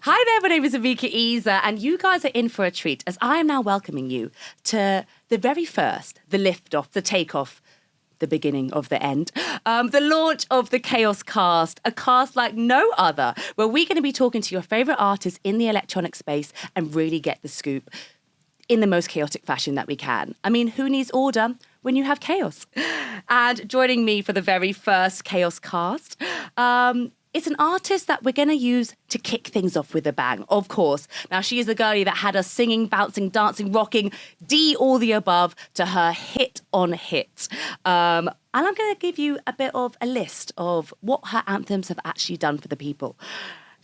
Hi there, my name is Amika, and you guys are in for a treat as I am now welcoming you to the very first, the lift-off, the take-off, the beginning of the end, the launch of the Chaos Cast, a cast like no other, where we're going to be talking to your favourite artists in the electronic space and really get the scoop in the most chaotic fashion that we can. I mean, who needs order when you have chaos? And joining me for the very first Chaos Cast, it's an artist that we're going to use to kick things off with a bang, of course. Now, she is the girlie that had us singing, bouncing, dancing, rocking, all the above to her hit on hit. And I'm going to give you a bit of a list of what her anthems have actually done for the people.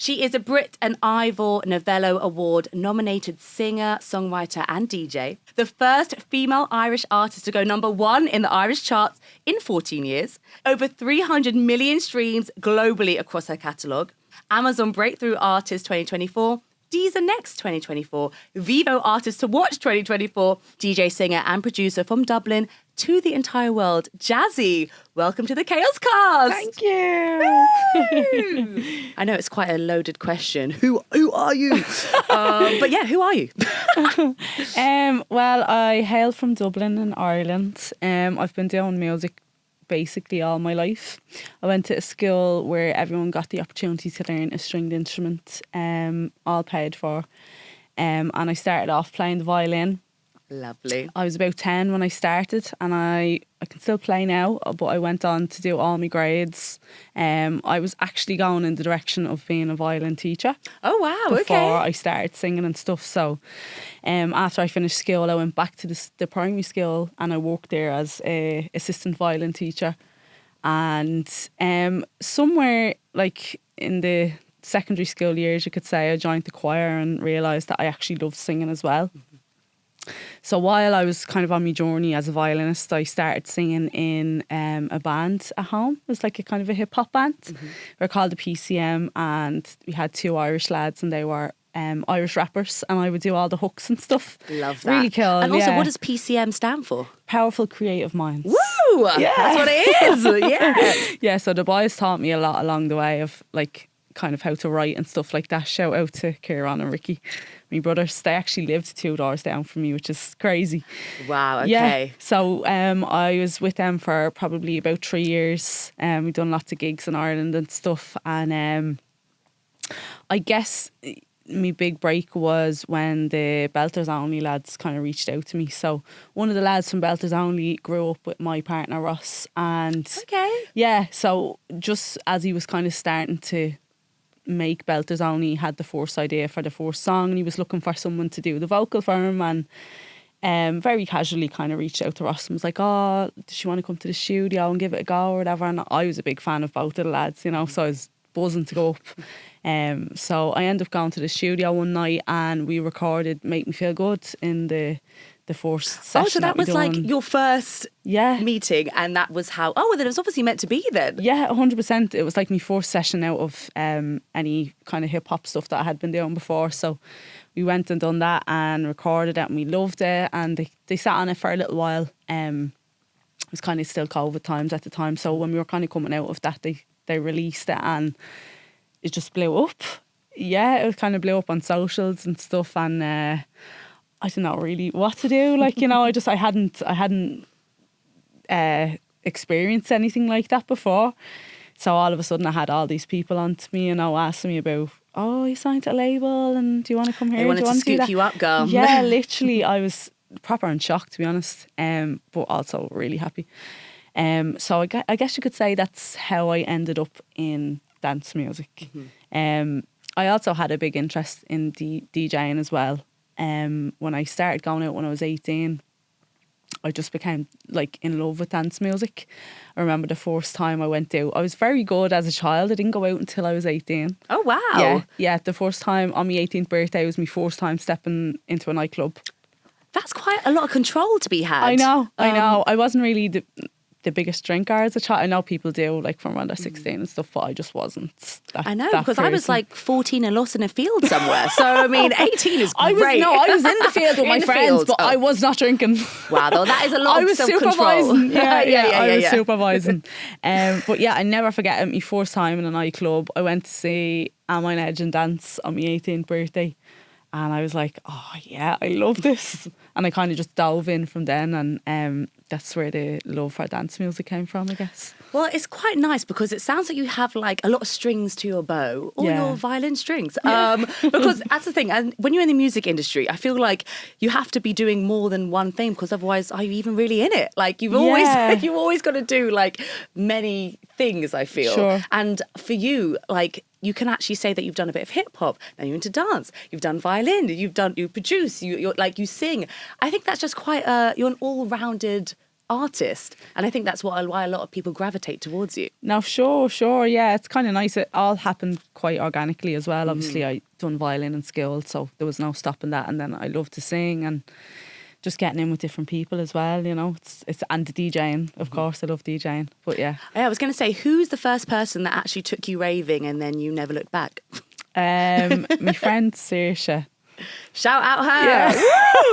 She is a Brit and Ivor Novello Award nominated singer, songwriter and DJ. The first female Irish artist to go #1 in the Irish charts in 14 years. Over 300 million streams globally across her catalogue. Amazon Breakthrough Artist 2024. Deezer Next 2024. Vivo Artist to Watch 2024. DJ, singer and producer from Dublin to the entire world, Jazzy. Welcome to the Chaos Cast. Thank you. I know it's quite a loaded question. Who are you? But yeah, who are you? Well, I hail from Dublin in Ireland. I've been doing music basically all my life. I went to a school where everyone got the opportunity to learn a stringed instrument, all paid for. And I started off playing the violin. Lovely. I was about 10 when I started, and I can still play now, but I went on to do all my grades. I was actually going in the direction of being a violin teacher. Oh, wow, before I started singing and stuff. So after I finished school, I went back to the primary school and I worked there as a assistant violin teacher. And somewhere like in the secondary school years, you could say, I joined the choir and realised that I actually loved singing as well. So while I was kind of on my journey as a violinist, I started singing in a band at home. It was like a kind of a hip hop band. Mm-hmm. We were called the PCM, and we had 2 Irish lads, and they were Irish rappers, and I would do all the hooks and stuff. Love that. Really cool. And also, what does PCM stand for? Powerful Creative Minds. Woo! Yeah. That's what it is. Yeah. Yeah, so the boys taught me a lot along the way of like kind of how to write and stuff like that. Shout out to Kieran and Ricky, my brothers. They actually lived 2 doors down from me, which is crazy. Wow, okay. Yeah, so I was with them for probably about 3 years. We've done lots of gigs in Ireland and stuff, and I guess my big break was when the Belters Only lads kind of reached out to me. So one of the lads from Belters Only grew up with my partner Ross, and yeah, so just as he was kind of starting to make Belters Only, had the first idea for the first song, and he was looking for someone to do the vocal for him, and very casually kind of reached out to Ross and was like, oh, does she want to come to the studio and give it a go or whatever? And I was a big fan of both of the lads, you know, so I was buzzing to go up. So I ended up going to the studio one night and we recorded Make Me Feel Good in the first session. Oh, so that was like your first meeting, and that was how, well, then it was obviously meant to be then. Yeah, 100%. It was like my first session out of any kind of hip hop stuff that I had been doing before. So we went and done that and recorded it, and we loved it, and they sat on it for a little while. It was kind of still COVID times at the time, so when we were kind of coming out of that, they released it and it just blew up. Yeah, it kind of blew up on socials and stuff, and I didn't know really what to do. Like, you know, I hadn't experienced anything like that before. So all of a sudden I had all these people on to me, you know, asking me about, oh, you signed to a label and do you want to come here? They wanted to scoop you up, girl. Yeah, literally. I was proper in shock, to be honest, but also really happy. So I guess you could say that's how I ended up in dance music. Mm-hmm. I also had a big interest in DJing as well. When I started going out when I was 18, I just became like in love with dance music. I remember the first time I went out, I was very good as a child. I didn't go out until I was 18. Oh, wow. Yeah, the first time on my 18th birthday was my first time stepping into a nightclub. That's quite a lot of control to be had. I know. I wasn't really the biggest drinker as a child. I know people do, like from around 16 and stuff, but I just wasn't. I know, because I was like 14 and lost in a field somewhere. So, I mean, 18 is great. I was in the field with my friends, but I was not drinking. Wow, though, that is a lot of self-control. Supervising. I was supervising. But yeah, I never forget it. My first time in a nightclub, I went to see Am I Legend dance on my 18th birthday. And I was like, oh yeah, I love this. And I kind of just dove in from then, and that's where the love for dance music came from, I guess. Well, it's quite nice because it sounds like you have like a lot of strings to your bow, or your violin strings. Because that's the thing, and when you're in the music industry, I feel like you have to be doing more than one thing, because otherwise, are you even really in it? Like you've always got to do like many things, I feel. Sure. And for you, like, you can actually say that you've done a bit of hip hop, now you're into dance, you've done violin, you produce, you're like, you sing. I think that's just quite you're an all-rounded artist, and I think that's why a lot of people gravitate towards you. Now, sure, yeah, it's kind of nice. It all happened quite organically as well. Obviously, I done violin in school, so there was no stopping that. And then I love to sing and just getting in with different people as well, you know. It's and the DJing, of course. I love DJing, but yeah. I was going to say, who's the first person that actually took you raving and then you never looked back? My friend Saoirse. Shout out her. Yeah.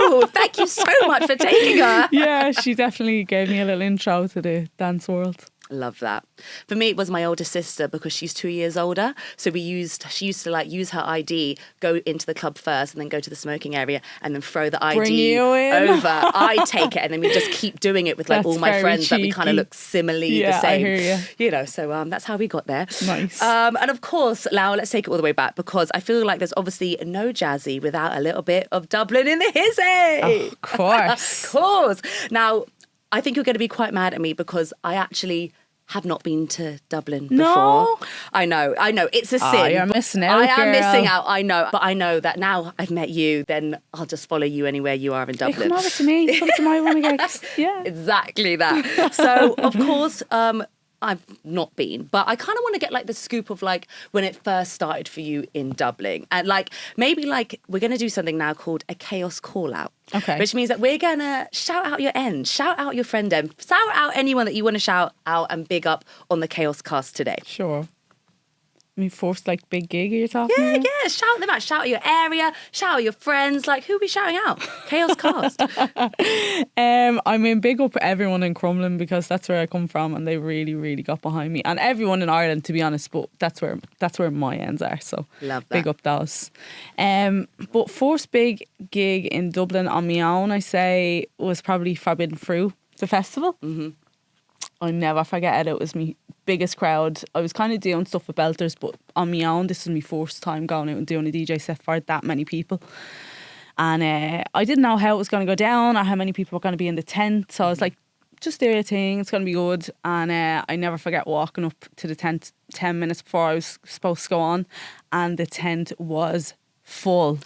Woo! Thank you so much for taking her. Yeah, she definitely gave me a little intro to the dance world. Love that. For me, it was my older sister, because she's 2 years older. So she used to like use her ID, go into the club first, and then go to the smoking area, and then throw the ID over. I take it, and then we just keep doing it with like all my friends cheeky. That we kind of look similarly the same. I hear you. You know, so that's how we got there. Nice. And of course, now let's take it all the way back, because I feel like there's obviously no Jazzy without a little bit of Dublin in the hizzy. Oh, of course. Of course. Now, I think you're going to be quite mad at me, because I actually have not been to Dublin before. No. I know. It's a sin. You're missing out, I am girl. missing out, I know. But I know that now I've met you, then I'll just follow you anywhere you are in Dublin. Come over to me. Come to my one again. Yeah. Exactly that. So, of course, I've not been, but I kind of want to get like the scoop of like when it first started for you in Dublin, and like maybe like we're going to do something now called a chaos call out. Okay. Which means that we're going to shout out your end, shout out your friend end, shout out anyone that you want to shout out and big up on the Chaos Cast today. Sure. I mean, first, like, big gig you're talking about? Yeah, shout them out. Shout out your area, shout out your friends. Like, who are we shouting out? Chaos Cast. I mean, big up everyone in Crumlin, because that's where I come from, and they really, really got behind me. And everyone in Ireland, to be honest, but that's where my ends are. So love that. Big up those. But first big gig in Dublin on my own, I say, was probably Forbidden Fruit, the festival. Mm-hmm. I never forget it. It was my biggest crowd. I was kind of doing stuff with belters, but on my own, this was my first time going out and doing a DJ set for that many people. And I didn't know how it was going to go down or how many people were going to be in the tent. So I was like, just do your thing, it's going to be good. And I never forget walking up to the tent 10 minutes before I was supposed to go on, and the tent was full.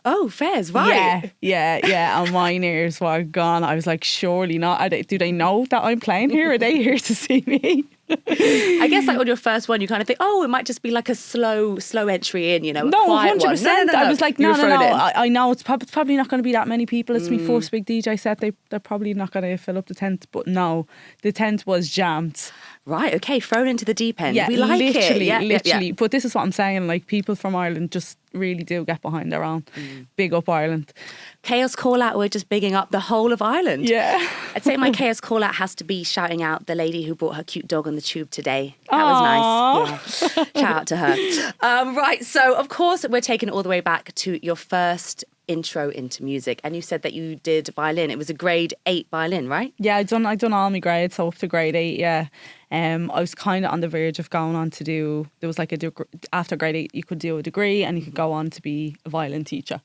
Oh, fairs, right. Yeah. And my ears were gone. I was like, surely not. Do they know that I'm playing here? Are they here to see me? I guess like on your first one, you kind of think, oh, it might just be like a slow entry in, you know, no, a quiet 100%. one. No. I was like, no. I know it's probably not going to be that many people. It's my first big DJ set. They're probably not going to fill up the tent. But no, the tent was jammed. Right, okay, thrown into the deep end. Yeah, we like literally, it. literally. But this is what I'm saying, like, people from Ireland just really do get behind their own. Big up Ireland. Chaos call out, we're just bigging up the whole of Ireland. Yeah. I'd say my chaos call out has to be shouting out the lady who brought her cute dog on the tube today. That was nice. Yeah. Shout out to her. Right, so of course we're taking it all the way back to your first intro into music, and you said that you did violin. It was a grade 8 violin, right? Yeah, I done all my grades, so up to grade 8. Yeah, I was kind of on the verge of going on to do. There was like after grade 8, you could do a degree, and you could go on to be a violin teacher.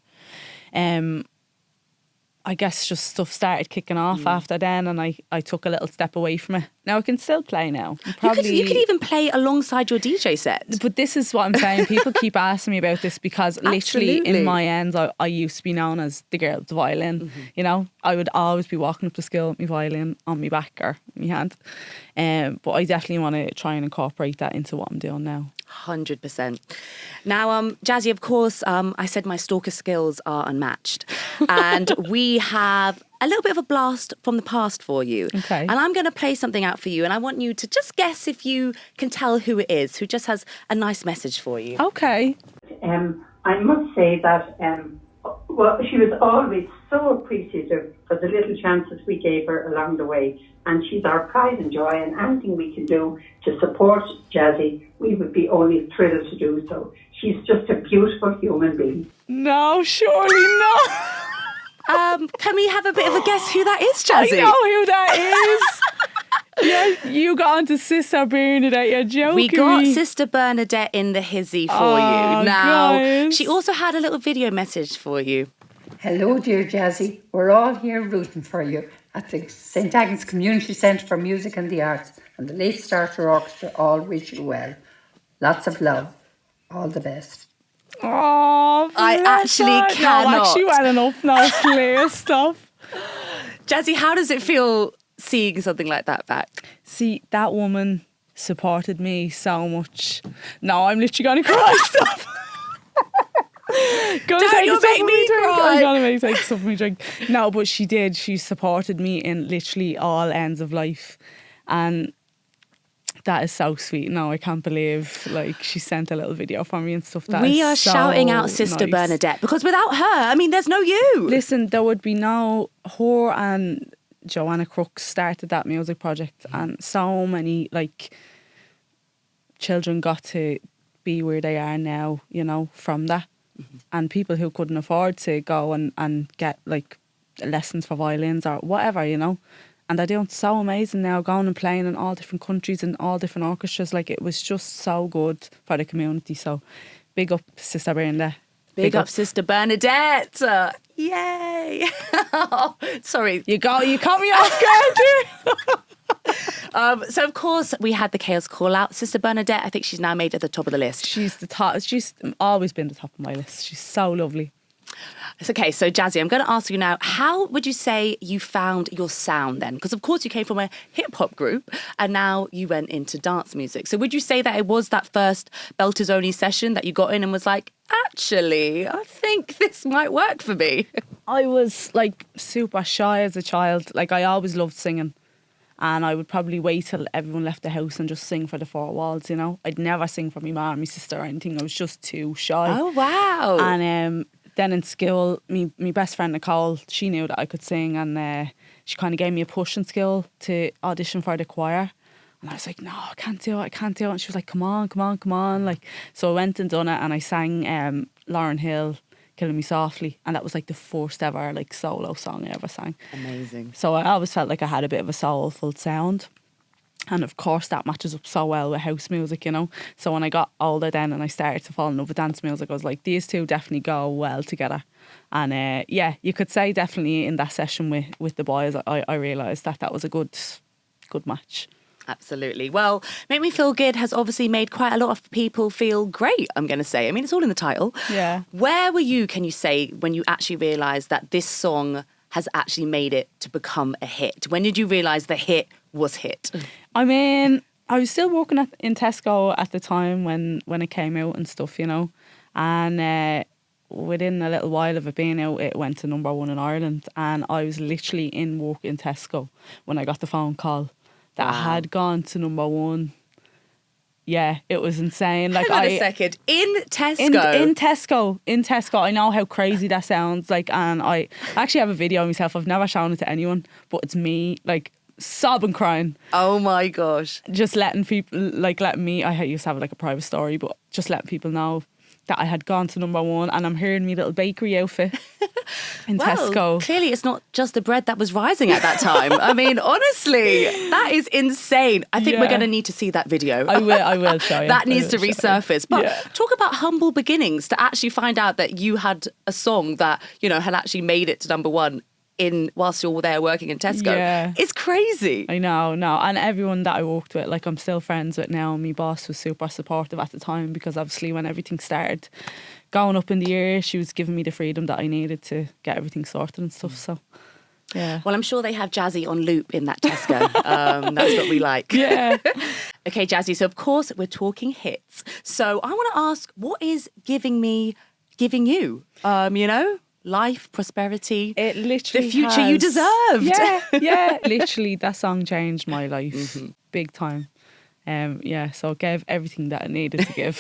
I guess just stuff started kicking off after then, and I took a little step away from it. Now I can still play now. You could even play alongside your DJ set. But this is what I'm saying. People keep asking me about this, because literally in my ends, I used to be known as the girl with the violin. Mm-hmm. You know, I would always be walking up to school with my violin on my back or my hand. But I definitely want to try and incorporate that into what I'm doing now. 100%. Now, Jazzy, of course, I said my stalker skills are unmatched. And we have a little bit of a blast from the past for you. Okay. And I'm going to play something out for you, and I want you to just guess if you can tell who it is, who just has a nice message for you. Okay. I must say that, she was always so appreciative for the little chances we gave her along the way. And she's our pride and joy, and anything we can do to support Jazzy, we would be only thrilled to do so. She's just a beautiful human being. No, surely not. Can we have a bit of a guess who that is, Jazzy? I know who that is. Yeah, you got onto Sister Bernadette, you're joking. We got Sister Bernadette in the hizzy for you. Now, guys. she also had a little video message for you. Hello, dear Jazzy. We're all here rooting for you at the St Agnes Community Centre for Music and the Arts, and the Late Starter Orchestra all wish you well. Lots of love. All the best. Oh, I actually No, cannot. actually well enough now, clear stuff. Jazzy, how does it feel seeing something like that back? See, that woman supported me so much. No, I'm literally going to cry stuff. Don't you make me cry. I'm going to take stuff from me drink. No, but she did. She supported me in literally all ends of life. And that is so sweet. No, I can't believe she sent a little video for me and stuff. We are so shouting out Sister nice. Bernadette, because without her, I mean, there's no you. Listen, there would be no her, and Joanna Crooks started that music project, and so many children got to be where they are now, from that. And people who couldn't afford to go and get lessons for violins or whatever, and they're doing so amazing now, going and playing in all different countries and all different orchestras. It was just so good for the community. So big up Sister Bernadette. Big up Sister Bernadette. Yay. Sorry. You caught me off guard. So, of course, we had the Chaos call out. Sister Bernadette, I think she's now made at the top of the list. She's the top. She's always been the top of my list. She's so lovely. It's okay. So, Jazzy, I'm going to ask you now, how would you say you found your sound then? Because, of course, you came from a hip-hop group and now you went into dance music. So would you say that it was that first Belters Only session that you got in and was like, actually, I think this might work for me? I was super shy as a child. I always loved singing. And I would probably wait till everyone left the house and just sing for the four walls, I'd never sing for my mum or my sister or anything. I was just too shy. Oh, wow. And then in school, my best friend Nicole, she knew that I could sing, and she kind of gave me a push in school to audition for the choir. And I was like, no, I can't do it. And she was like, come on. So I went and done it, and I sang Lauryn Hill, Killing Me Softly, and that was the first ever solo song I ever sang. Amazing. So I always felt like I had a bit of a soulful sound, and of course that matches up so well with house music, So when I got older then and I started to fall in love with dance music, I was like, these two definitely go well together. And you could say definitely in that session with the boys, I realised that was a good match. Absolutely. Well, Make Me Feel Good has obviously made quite a lot of people feel great, I'm going to say. I mean, it's all in the title. Yeah. Where were you, can you say, when you actually realised that this song has actually made it to become a hit? When did you realise the hit was hit? I mean, I was still working in Tesco at the time when it came out and stuff, And within a little while of it being out, it went to number 1 in Ireland. And I was literally in work in Tesco when I got the phone call that I had gone to number 1. Yeah, it was insane. Hang on a second. In Tesco? In Tesco. I know how crazy that sounds. And I actually have a video of myself. I've never shown it to anyone, but it's me, sobbing, crying. Oh my gosh. Just letting people, letting me, I used to have a private story, but just letting people know that I had gone to number 1, and I'm here in my little bakery outfit in Tesco. Clearly it's not just the bread that was rising at that time. I mean, honestly, that is insane. I think we're going to need to see that video. I will show you. That needs to resurface. But talk about humble beginnings to actually find out that you had a song that, had actually made it to number 1 whilst you're there working in Tesco. Yeah. It's crazy. I know, no. And everyone that I worked with, I'm still friends with now. My boss was super supportive at the time, because obviously when everything started going up in the air, she was giving me the freedom that I needed to get everything sorted and stuff. So, yeah. Well, I'm sure they have Jazzy on loop in that Tesco. That's what we like. Yeah. Okay, Jazzy, so of course we're talking hits. So I want to ask, what is giving you? life, prosperity, It literally the future you deserved. Yeah. Literally, that song changed my life big time. So it gave everything that it needed to give.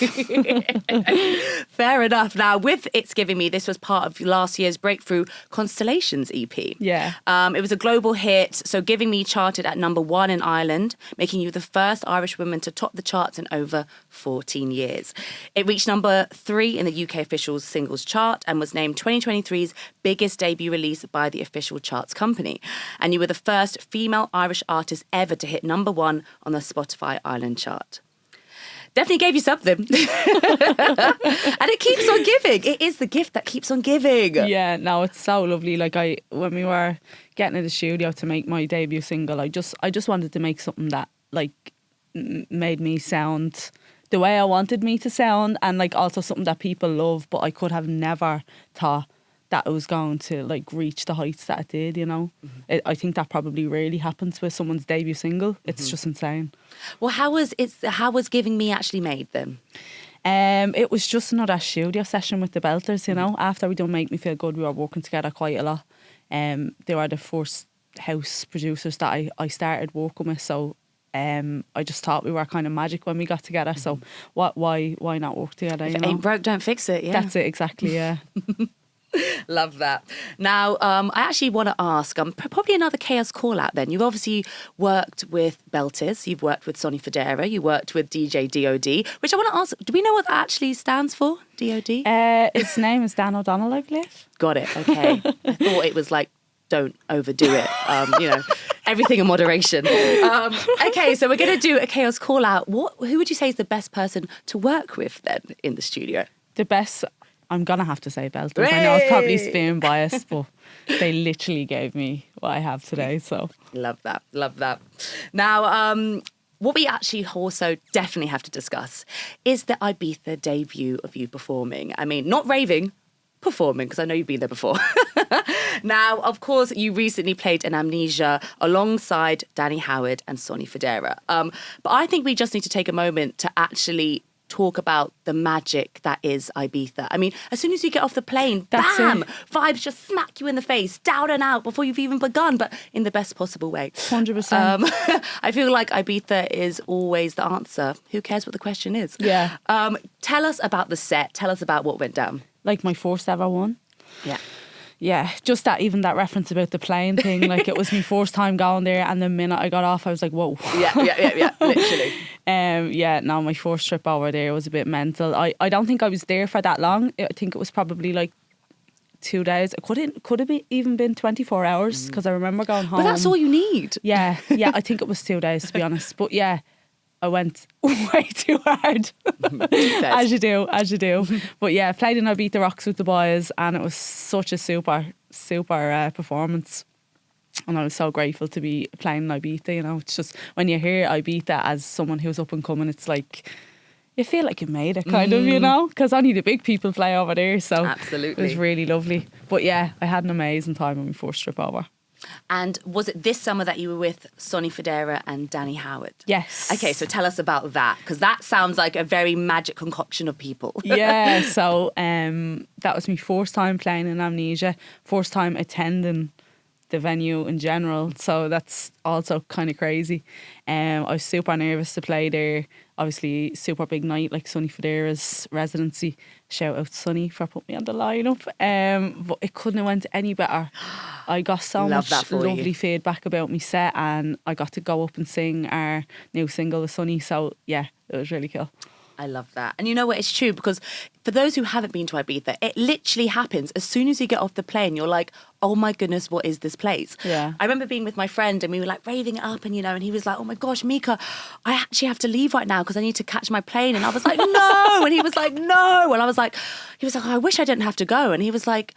Fair enough. Now, with It's Giving Me, this was part of last year's Breakthrough Constellations EP. Yeah. It was a global hit. So Giving Me charted at #1 in Ireland, making you the first Irish woman to top the charts in over 14 years. It reached #3 in the UK official singles chart and was named 2023's biggest debut release by the official charts company. And you were the first female Irish artist ever to hit #1 on the Spotify Ireland chart. Definitely gave you something. And it keeps on giving. It is the gift that keeps on giving. Yeah, no, it's so lovely. Like when we were getting in the studio to make my debut single, I just wanted to make something that like made me sound the way I wanted me to sound, and like also something that people love, but I could have never thought that it was going to like reach the heights that it did, you know. I think that probably rarely happens with someone's debut single. It's just insane. Well, how was Giving Me actually made then? It was just another studio session with the Belters, you know. After we done Make Me Feel Good, we were working together quite a lot. They were the first house producers that I started working with, so I just thought we were kind of magic when we got together. So why not work together? If you it know? ain't broke, don't fix it. Yeah, That's it exactly. Yeah. Love that. Now, I actually want to ask, probably another chaos call out then. You've obviously worked with Belters, you've worked with Sonny Fodera, you worked with DJ DOD, which I want to ask, do we know what that actually stands for, DOD? His name is Dan O'Donnell, I believe. Got it, okay. I thought it was like, don't overdo it, everything in moderation. Okay, so we're going to do a chaos call out. Who would you say is the best person to work with then in the studio? The best... I'm going to have to say Belters. I know it's probably being biased, but they literally gave me what I have today. So Love that. Now, what we actually also definitely have to discuss is the Ibiza debut of you performing. I mean, not raving, performing, because I know you've been there before. Now, of course, you recently played an Amnesia alongside Danny Howard and Sonny Fodera. But I think we just need to take a moment to actually talk about the magic that is Ibiza. I mean, as soon as you get off the plane, bam, vibes just smack you in the face, down and out before you've even begun, but in the best possible way. 100%. I feel like Ibiza is always the answer. Who cares what the question is? Yeah. Tell us about the set. Tell us about what went down. Like my first ever one. Yeah. Yeah, just that reference about the plane thing, like it was my first time going there, and the minute I got off I was like, whoa. Yeah, literally. No, my first trip over there was a bit mental. I don't think I was there for that long. I think it was probably like 2 days. It could have even been 24 hours because I remember going home. But that's all you need. Yeah, I think it was 2 days to be honest. But yeah, I went way too hard, as you do. But yeah, played in Ibiza Rocks with the boys, and it was such a super performance. And I was so grateful to be playing in Ibiza. You know, it's just when you hear Ibiza as someone who's up and coming, it's like you feel like you made it, kind of, you know, because only the big people play over there. So absolutely, it was really lovely. But yeah, I had an amazing time on my first trip over. And was it this summer that you were with Sonny Fodera and Danny Howard? Yes. Okay, so tell us about that, because that sounds like a very magic concoction of people. Yeah, so that was my first time playing in Amnesia, first time attending the venue in general, so that's also kind of crazy. I was super nervous to play there. Obviously, super big night, like Sonny Fodera's residency. Shout out to Sonny for putting me on the lineup. But it couldn't have went any better. I got so much lovely feedback about me set, and I got to go up and sing our new single with Sonny. So yeah, it was really cool. I love that. And you know what? It's true, because for those who haven't been to Ibiza, it literally happens. As soon as you get off the plane, you're like, oh my goodness, what is this place? Yeah. I remember being with my friend and we were like raving it up, and and he was like, oh my gosh, Mika, I actually have to leave right now because I need to catch my plane. And I was like, no. And he was like, no. And he was like, oh, I wish I didn't have to go. And he was like,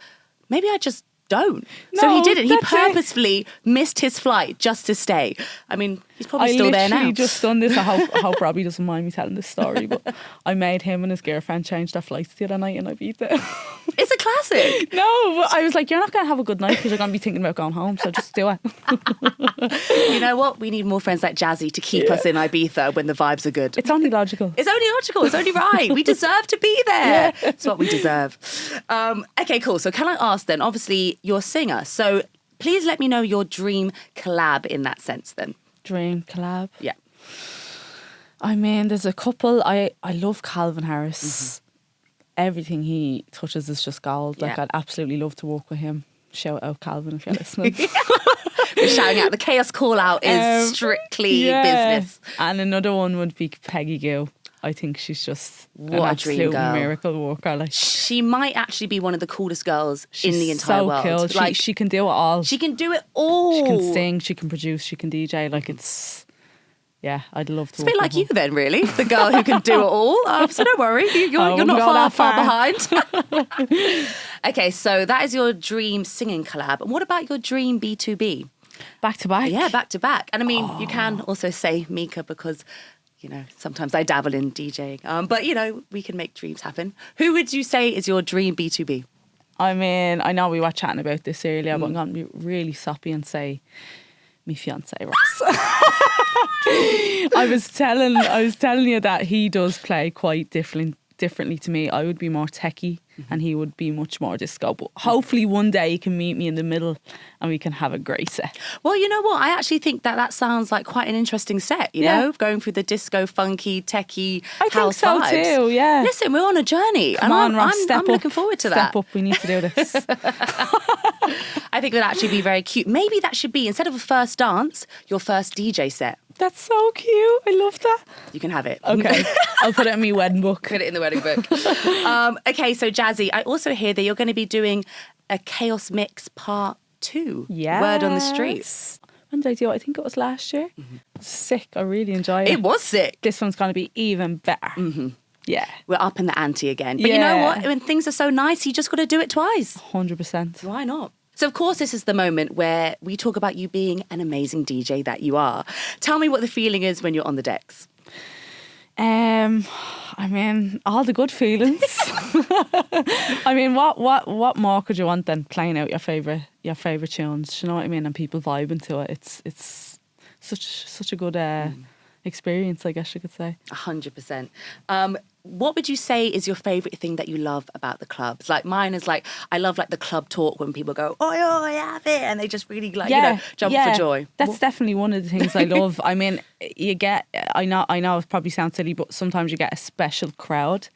maybe I just don't. So he didn't. He purposefully missed his flight just to stay. I mean, he's probably still there now. I literally just done this. I hope Robbie doesn't mind me telling this story, but I made him and his girlfriend change their flights the other night and I beat it. It's a classic. No, but I was like, you're not going to have a good night because you're going to be thinking about going home, so just do it. You know what? We need more friends like Jazzy to keep us in Ibiza when the vibes are good. It's only logical. It's only right. We deserve to be there. It's what we deserve. Okay, cool. So can I ask then, obviously you're a singer, so please let me know your dream collab in that sense then. Dream collab. Yeah. I mean, there's a couple. I love Calvin Harris. Everything he touches is just gold. Like, Yeah. I'd absolutely love to work with him. Shout out Calvin if you're listening. We're shouting out. The Chaos call out is strictly business. And another one would be Peggy Goo. I think she's just What an a absolute dream girl. miracle worker. Like, She might actually be one of the coolest girls in the entire so world. cool. Like, She can do it all. she can do it all. She can sing, she can produce, she can DJ. Like, it's, yeah, I'd love to It's a work bit like with you then, really. The girl who can do it all. So don't worry, you're not far behind. Okay, so that is your dream singing collab. And what about your dream B2B? Back to back. Yeah, back to back. And I mean, you can also say Mika because, you know, sometimes I dabble in DJing. But, you know, we can make dreams happen. Who would you say is your dream B2B? I mean, I know we were chatting about this earlier, but I'm going to be really soppy and say me fiance Ross. I was telling you that he does play quite differently to me. I would be more techie and he would be much more disco. But hopefully one day he can meet me in the middle and we can have a great set. Well, you know what? I actually think that sounds like quite an interesting set, you know? Going through the disco, funky, techie, house think so vibes. too, yeah. Listen, we're on a journey. Come on, Ross, I'm looking forward to that. Step up, we need to do this. I think that'd actually be very cute. Maybe that should be, instead of a first dance, your first DJ set. That's so cute. I love that. You can have it. Okay. I'll put it in my wedding book. Put it in the wedding book. Okay, so Jazzy, I also hear that you're going to be doing a Chaos Mix Part 2. Yes. Word on the street. When did I do it? I think it was last year. Sick. I really enjoyed it. It was sick. This one's going to be even better. Yeah. We're up in the ante again. But you know what? When things are so nice, you just got to do it twice. 100%. Why not? So, of course, this is the moment where we talk about you being an amazing DJ that you are. Tell me what the feeling is when you're on the decks. I mean, all the good feelings. I mean, what more could you want than playing out your favourite tunes? You know what I mean? And people vibing to it. It's such a good experience, I guess you could say. 100%. What would you say is your favourite thing that you love about the clubs? Like mine is like, I love like the club talk when people go, oh, I have it. And they just really like, jump for joy. That's definitely one of the things I love. I mean, you get, I know it probably sounds silly, but sometimes you get a special crowd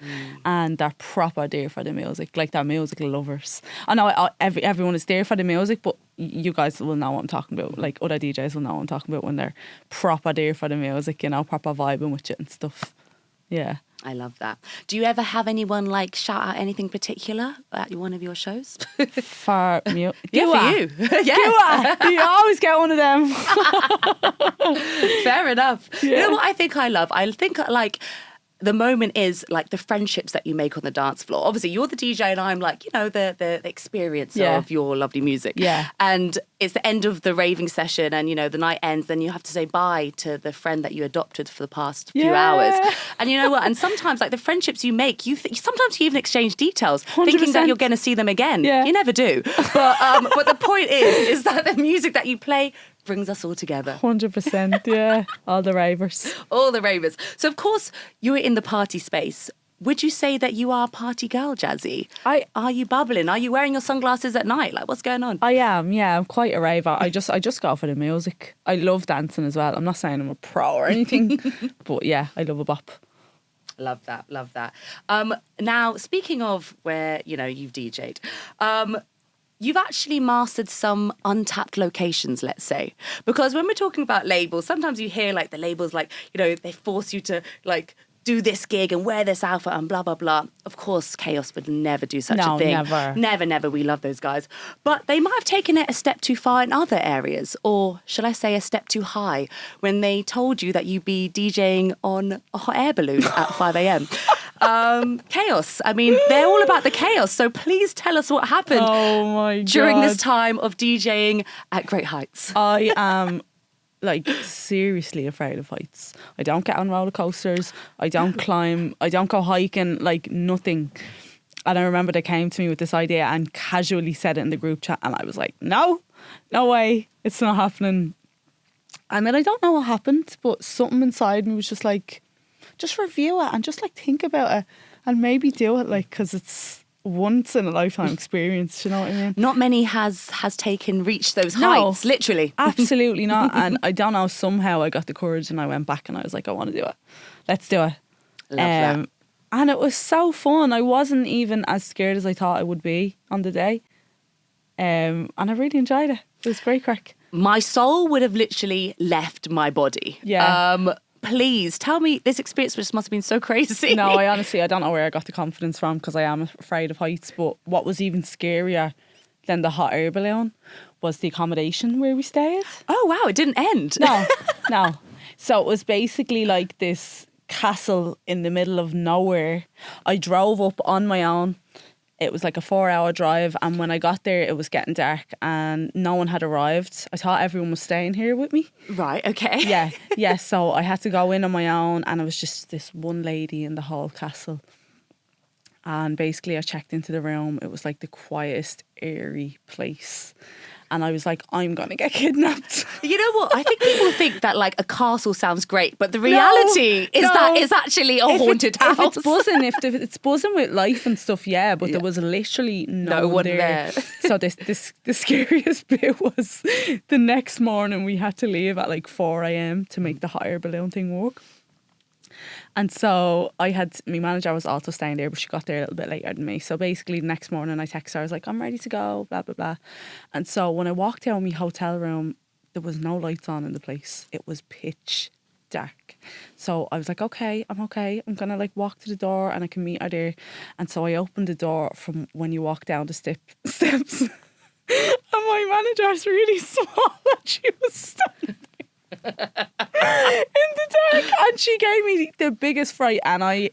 and they're proper there for the music. Like they're musical lovers. I know everyone is there for the music, but you guys will know what I'm talking about. Like other DJs will know what I'm talking about when they're proper there for the music, you know, proper vibing with you and stuff. Yeah. I love that. Do you ever have anyone like shout out anything particular at one of your shows? For me? Yeah, for you. Yeah. You always get one of them. Fair enough. Yeah. You know what I think I love? I think like the moment is like the friendships that you make on the dance floor. Obviously, you're the DJ and I'm like, you know, the experiencer of your lovely music. Yeah. And it's the end of the raving session and, you know, the night ends. Then you have to say bye to the friend that you adopted for the past few hours. And you know what? And sometimes like the friendships you make, sometimes you even exchange details 100%. thinking that you're going to see them again. Yeah. You never do. But the point is that the music that you play brings us all together. 100%, yeah. All the ravers. All the ravers. So, of course, you're in the party space. Would you say that you are a party girl, Jazzy? Are you bubbling? Are you wearing your sunglasses at night? Like, what's going on? I am, yeah. I'm quite a raver. I just go for the music. I love dancing as well. I'm not saying I'm a pro or anything, but yeah, I love a bop. Love that. Love that. Now, speaking of where, you know, you've DJ'd, you've actually mastered some untapped locations, let's say. Because when we're talking about labels, sometimes you hear like the labels like, you know, they force you to like do this gig and wear this outfit and blah, blah, blah. Of course, Chaos would never do such a thing. Never. We love those guys. But they might have taken it a step too far in other areas, or should I say a step too high, when they told you that you'd be DJing on a hot air balloon at 5 a.m. Chaos. I mean, they're all about the chaos. So please tell us what happened during this time of DJing at great heights. I am like seriously afraid of heights. I don't get on roller coasters. I don't climb. I don't go hiking. Like nothing. And I remember they came to me with this idea and casually said it in the group chat, and I was like, no way, it's not happening. And then I don't know what happened, but something inside me was just like, just review it and just like think about it and maybe do it, like, because it's once in a lifetime experience. Do you know what I mean? Not many has reached those No. heights, literally. Absolutely not. And I don't know, somehow I got the courage and I went back and I was like, I want to do it. Let's do it. Love that. And it was so fun. I wasn't even as scared as I thought I would be on the day. And I really enjoyed it. It was great crack. My soul would have literally left my body. Yeah. Please tell me this experience, which must have been so crazy. No, I don't know where I got the confidence from because I am afraid of heights. But what was even scarier than the hot air balloon was the accommodation where we stayed. Oh, wow, it didn't end. No. So it was basically like this castle in the middle of nowhere. I drove up on my own. It was like a 4-hour drive, and when I got there it was getting dark and no one had arrived. I thought everyone was staying here with me. Right, okay. Yeah, so I had to go in on my own, and it was just this one lady in the whole castle. And basically I checked into the room. It was like the quietest, airy place. And I was like, I'm going to get kidnapped. You know what? I think people think that like a castle sounds great, but the reality is that it's actually a haunted house. If it's buzzing with life and stuff, yeah, but there was literally no one there. So the scariest bit was the next morning we had to leave at like 4 a.m. to make the hot air balloon thing work. And so my manager was also staying there, but she got there a little bit later than me. So basically the next morning I texted her, I was like, I'm ready to go, blah, blah, blah. And so when I walked out of my hotel room, there was no lights on in the place. It was pitch dark. So I was like, okay, I'm okay. I'm going to like walk to the door and I can meet her there. And so I opened the door from when you walk down the steps. And my manager's really small and she was standing in the dark, and she gave me the biggest fright, and I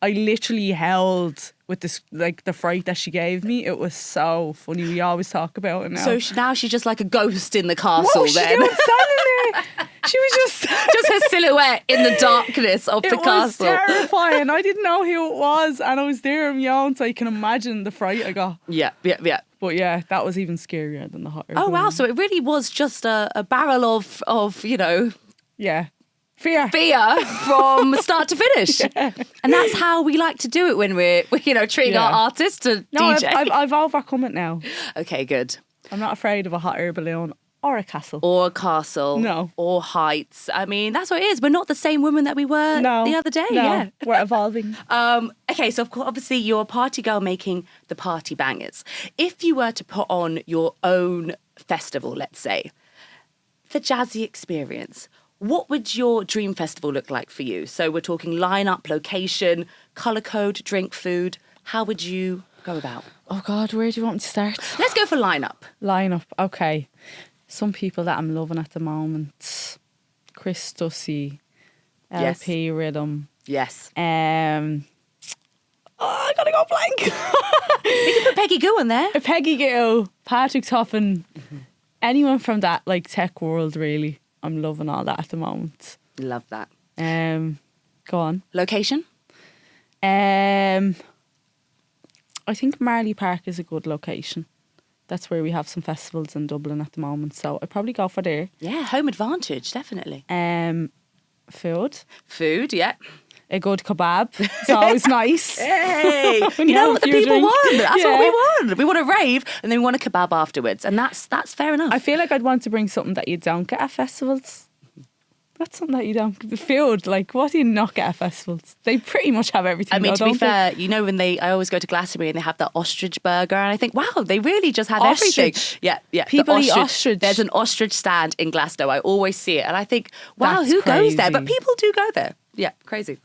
literally held with this, like the fright that she gave me. It was so funny. We always talk about it now. So now she's just like a ghost in the castle. What then she was standing there. She was just her silhouette in the darkness of the castle. It was terrifying. I didn't know who it was, and I was there on my own, so I can imagine the fright I got. Yeah. But yeah, that was even scarier than the hot air Oh, balloon. wow. So it really was just a barrel of Yeah. Fear from start to finish. Yeah. And that's how we like to do it when we're treating our artists to DJ. I've overcome it now. Okay, good. I'm not afraid of a hot air balloon or a castle. Or a castle. No. Or heights. I mean, that's what it is. We're not the same women that we were the other day. No, Yeah. we're evolving. Okay, so of course, obviously you're a party girl making the party bangers. If you were to put on your own festival, let's say, the Jazzy Experience, what would your dream festival look like for you? So we're talking lineup, location, colour code, drink, food. How would you go about? Oh God, where do you want me to start? Let's go for lineup. Lineup, okay. Some people that I'm loving at the moment: Chris Stussy, Yes. LP Rhythm. Yes. I gotta go blank. We can put Peggy Goo in there. Peggy Goo, Patrick Toppin, anyone from that like tech world really. I'm loving all that at the moment. Love that. Go on. Location? I think Marley Park is a good location. That's where we have some festivals in Dublin at the moment, so I'd probably go for there. Yeah, home advantage, definitely. Food. Food, yeah. A good kebab. It's always nice. Hey, you know what the people want. That's what we want. We want a rave and then we want a kebab afterwards. And that's fair enough. I feel like I'd want to bring something that you don't get at festivals. That's something that you don't. The food, like, what do you not get at festivals? They pretty much have everything. I mean, though, to be don't they? fair, you know, I always go to Glastonbury and they have the ostrich burger, and I think, wow, they really just have Ostrich. everything. Yeah. People the eat ostrich. There's an ostrich stand in Glasgow. I always see it, and I think, wow, That's who goes there? crazy. But people do go there. Yeah, crazy.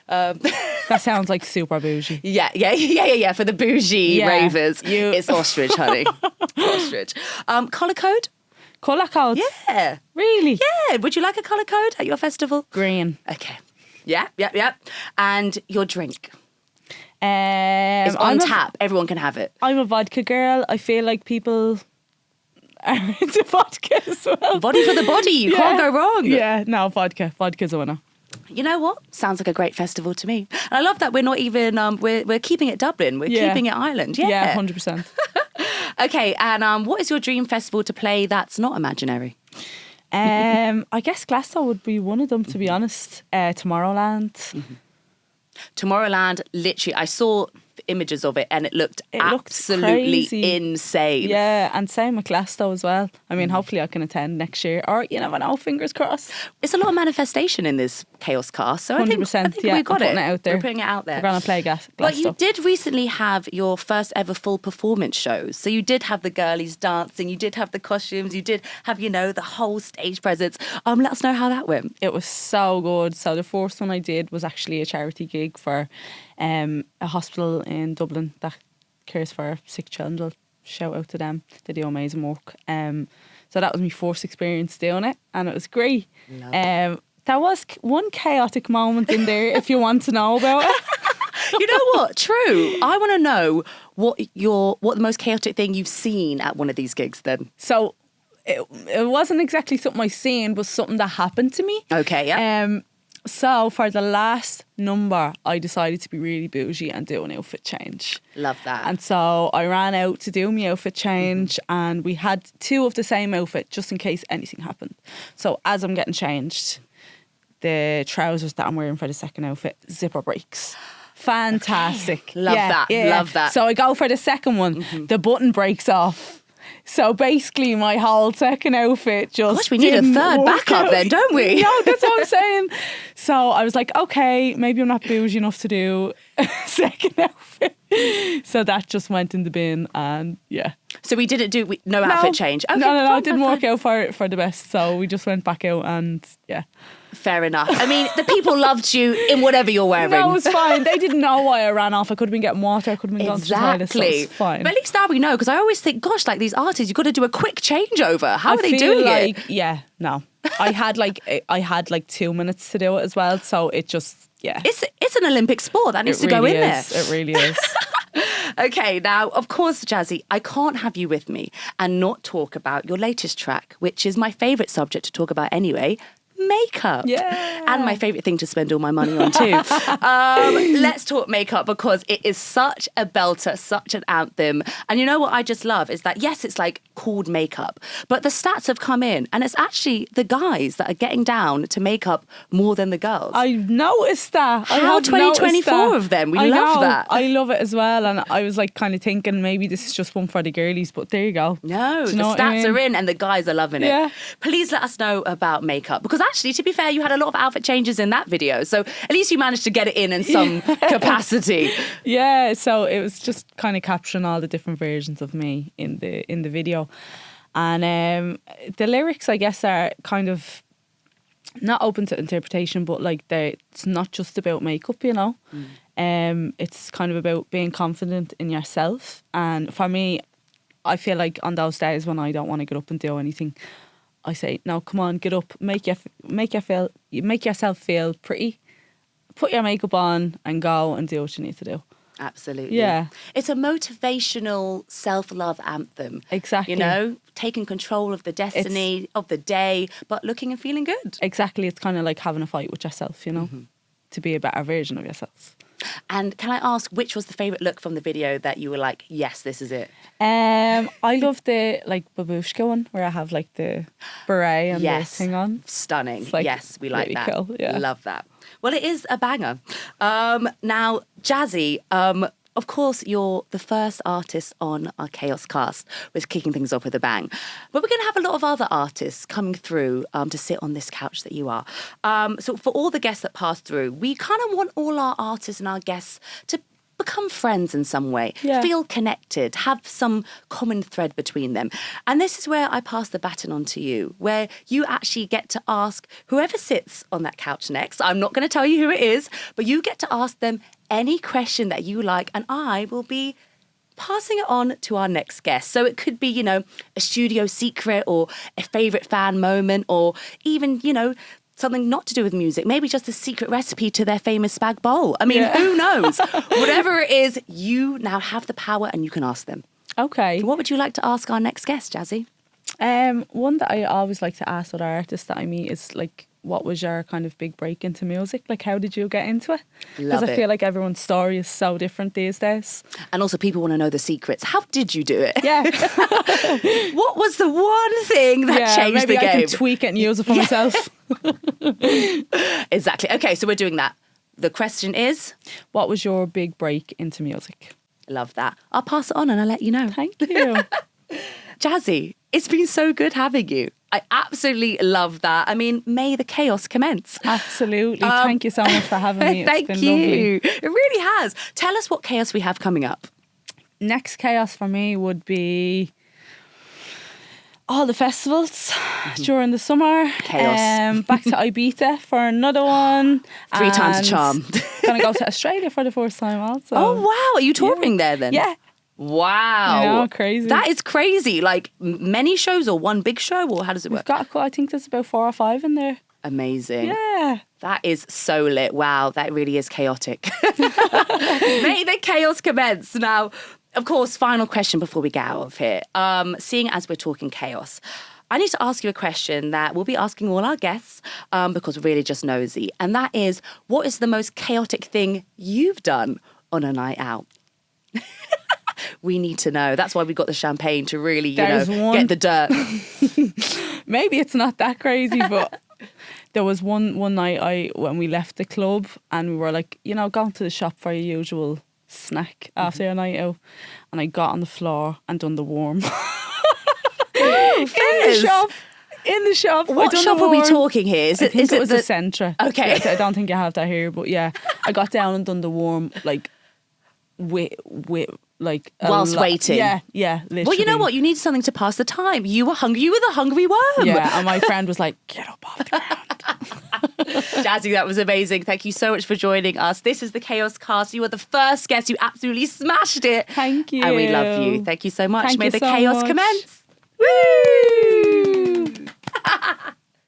That sounds like super bougie. Yeah. For the bougie Yeah. ravers, it's ostrich, honey. Ostrich. Colour code? Colour code? Yeah. Really? Yeah. Would you like a colour code at your festival? Green. Okay. Yeah. And your drink? It's It's on tap. Everyone can have it. I'm a vodka girl. I feel like people are into vodka as well. Body for the body. You can't go wrong. Yeah, no, vodka. Vodka's a winner. You know what? Sounds like a great festival to me. And I love that we're not even, we're keeping it Dublin. We're keeping it Ireland. Yeah. 100%. Okay, and what is your dream festival to play that's not imaginary? I guess Glasgow would be one of them, to be honest. Tomorrowland. Tomorrowland, literally, I saw images of it, and it looked looked absolutely crazy. insane. Yeah, and same with Glasgow as well. I mean, hopefully I can attend next year, or you never know, fingers crossed. It's a lot of manifestation in this Chaos Cast, so I think 100%, we got I'm it. putting it out there. We're putting it out there. We're going to play Glasgow. But you did recently have your first ever full performance shows. So you did have the girlies dancing, you did have the costumes, you did have, the whole stage presence. Let us know how that went. It was so good. So the first one I did was actually a charity gig for a hospital in Dublin that cares for sick children. Shout out to them. They do amazing work. So that was my first experience doing it, and it was great. There was one chaotic moment in there if you want to know about it. You know what? True. I want to know what the most chaotic thing you've seen at one of these gigs then. So it wasn't exactly something I seen, but something that happened to me. Okay, yeah. So for the last number, I decided to be really bougie and do an outfit change. Love that. And so I ran out to do my outfit change, and we had two of the same outfit just in case anything happened. So as I'm getting changed, the trousers that I'm wearing for the second outfit, zipper breaks. Fantastic. Okay. Love that. Love that. So I go for the second one, the button breaks off. So basically my whole second outfit just Gosh, we need a third backup then, don't we? No, that's what I'm saying. So I was like, okay, maybe I'm not bougie enough to do a second outfit. So that just went in the bin, and yeah. So we didn't do no outfit change. Okay, No, it didn't work out for the best. So we just went back out, and yeah. Fair enough. I mean, the people loved you in whatever you're wearing. No, it was fine. They didn't know why I ran off. I could have been getting water. I could have been going to the toilet. So it's fine. But at least now we know, because I always think, gosh, like these artists, you've got to do a quick changeover. How are they doing it? Yeah, no. I had like 2 minutes to do it as well. So it just, yeah. It's an Olympic sport. That needs to go in there. It really is. Okay, now, of course, Jazzy, I can't have you with me and not talk about your latest track, which is my favourite subject to talk about anyway, makeup. Yeah. And my favourite thing to spend all my money on too. Let's talk makeup, because it is such a belter, such an anthem. And you know what I just love is that, yes, it's like called makeup, but the stats have come in and it's actually the guys that are getting down to makeup more than the girls. I've noticed that. How 2024 of them. We love that. I love it as well. And I was like kind of thinking maybe this is just one for the girlies, but there you go. No, the stats are in and the guys are loving it. Yeah. Please let us know about makeup, because actually, to be fair, you had a lot of outfit changes in that video. So at least you managed to get it in some capacity. Yeah, so it was just kind of capturing all the different versions of me in the video. And the lyrics, I guess, are kind of not open to interpretation, but like it's not just about makeup, you know. It's kind of about being confident in yourself. And for me, I feel like on those days when I don't want to get up and do anything, I say, no, come on, get up, make yourself feel pretty, put your makeup on and go and do what you need to do. Absolutely. Yeah. It's a motivational self-love anthem. Exactly. You know, taking control of the destiny of the day, but looking and feeling good. Exactly. It's kind of like having a fight with yourself, you know, to be a better version of yourself. And can I ask, which was the favourite look from the video that you were like, yes, this is it? I love the like babushka one where I have like the beret and the thing on. Stunning. Like, yes, we like really that. cool, yeah. Love that. Well, it is a banger. Now, Jazzy, of course, you're the first artist on our Chaos Cast. We're kicking things off with a bang. But we're going to have a lot of other artists coming through to sit on this couch that you are. So for all the guests that pass through, we kind of want all our artists and our guests to become friends in some way, feel connected, have some common thread between them. And this is where I pass the baton on to you, where you actually get to ask whoever sits on that couch next, I'm not going to tell you who it is, but you get to ask them any question that you like, and I will be passing it on to our next guest. So it could be, you know, a studio secret or a favourite fan moment, or even, you know, something not to do with music, maybe just a secret recipe to their famous spag bowl. I mean, who knows? Whatever it is, you now have the power and you can ask them. Okay. What would you like to ask our next guest, Jazzy? One that I always like to ask other artists that I meet is like, what was your kind of big break into music? Like, how did you get into it? Because I feel like everyone's story is so different these days. And also people want to know the secrets. How did you do it? Yeah. What was the one thing that changed the game? Maybe I can tweak it and use it for myself. Exactly. Okay, so we're doing that. the question is, What was your big break into music? love that. I'll pass it on and I'll let you know. Thank you. Jazzy, it's been so good having you. I absolutely love that. I mean, may the chaos commence. Absolutely. Thank you so much for having me. It's Thank been you. lovely. It really has. Tell us what chaos we have coming up. Next chaos for me would be all the festivals during the summer. Chaos. Back to Ibiza for another one. 3 times a and charm. Gonna go to Australia for the first time also. Oh, wow. Are you touring there then? Yeah. Wow. I know, crazy. That is crazy. Like many shows or one big show, or how does it We've work? got, I think there's about 4 or 5 in there. Amazing. Yeah. That is so lit. Wow, that really is chaotic. May the chaos commence. Now, of course, final question before we get out of here. Seeing as we're talking chaos, I need to ask you a question that we'll be asking all our guests because we're really just nosy. And that is, what is the most chaotic thing you've done on a night out? We need to know. That's why we got the champagne to really, There's get the dirt. Maybe it's not that crazy, but there was one night when we left the club and we were like, going to the shop for your usual snack after a night out, and I got on the floor and done the worm. In the shop. What shop are we talking here? I think it was a Centra. Okay. I don't think I have that here, but yeah, I got down and done the worm like with like whilst waiting. Yeah, literally. Well, you know what? You need something to pass the time. You were hungry. You were the hungry worm. Yeah, and my friend was like, "Get up off the ground." Jazzy, that was amazing. Thank you so much for joining us. This is the Chaos Cast. You were the first guest. You absolutely smashed it. Thank you. And we love you. Thank you so much. Thank May you the so chaos much. commence. Woo!